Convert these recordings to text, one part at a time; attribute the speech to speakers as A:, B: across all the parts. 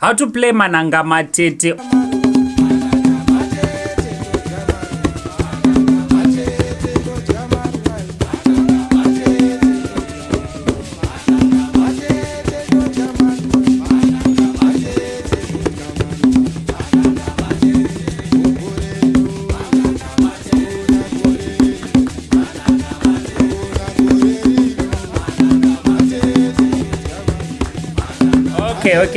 A: How to play Manhanga Matete.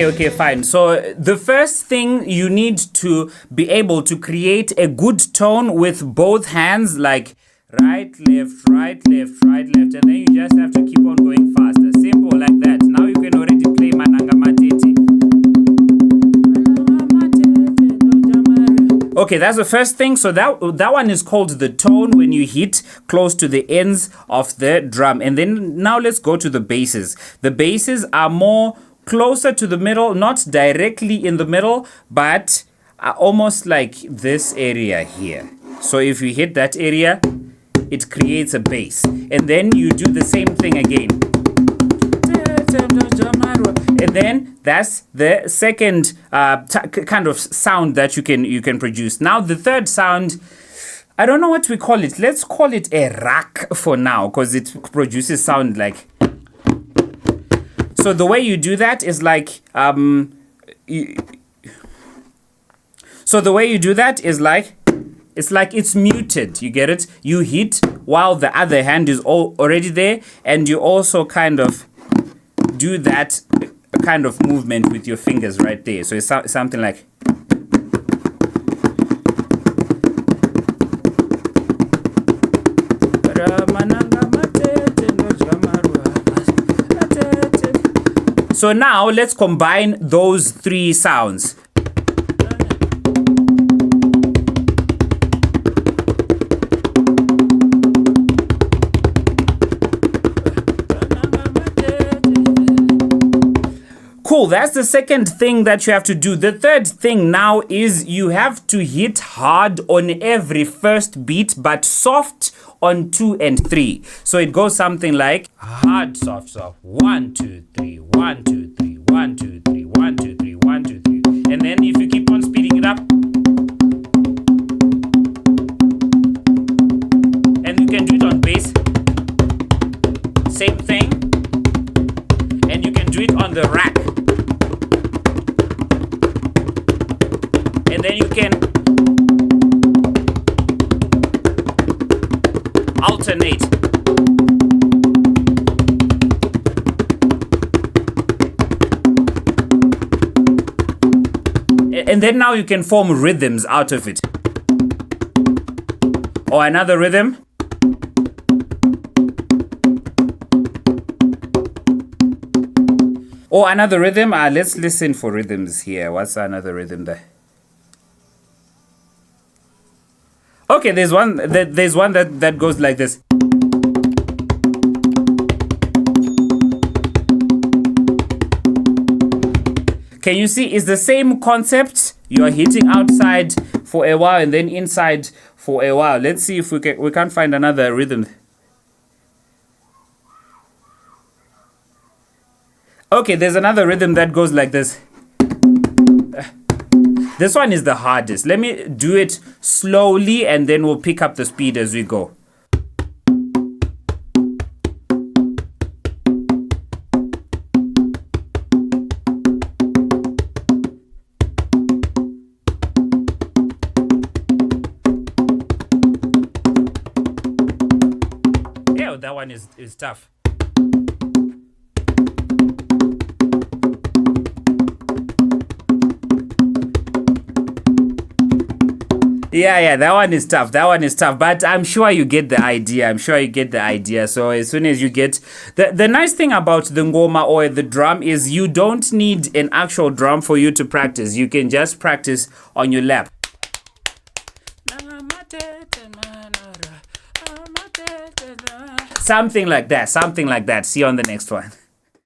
A: Okay, fine. So the first thing you need to be able to create a good tone with both hands, like right, left, right, left, right, left, and then you just have to keep on going faster. Simple like that. Now you can already play Manhanga Matete. Okay, that's the first thing. So that one is called the tone when you hit close to the ends of the drum. And then now let's go to the basses. The basses are more closer to the middle, not directly in the middle, but almost like this area here. So if you hit that area, it creates a bass. And then you do the same thing again. And then that's the second kind of sound that you can produce. Now the third sound, I don't know what we call it. Let's call it a rack for now, because it produces sound like. So the way you do that is like it's muted. You get it? You hit while the other hand is already there, and you also kind of do that kind of movement with your fingers right there. So it's something like. So now let's combine those three sounds. Cool, that's the second thing that you have to do. The third thing now is you have to hit hard on every first beat, but soft on 2 and 3. So it goes something like hard, soft, soft. 1, 2, 3, 1, 2, 3, 1, 2, 3, 1, 2, 3, 1, 2, 3. And then if you keep on speeding it up, and you can do it on bass, same thing. And you can do it on the rack. And then you can alternate. And then now you can form rhythms out of it. Or another rhythm. Or another rhythm. Let's listen for rhythms here. What's another rhythm there? Okay, there's one that goes like this. Can you see? It's the same concept. You are hitting outside for a while and then inside for a while. Let's see if we can't find another rhythm. Okay, there's another rhythm that goes like this. This one is the hardest. Let me do it slowly and then we'll pick up the speed as we go. Yeah, that one is tough. Yeah, that one is tough. But I'm sure you get the idea. So as soon as you get the nice thing about the ngoma or the drum is you don't need an actual drum for you to practice. You can just practice on your lap. Something like that. See you on the next one.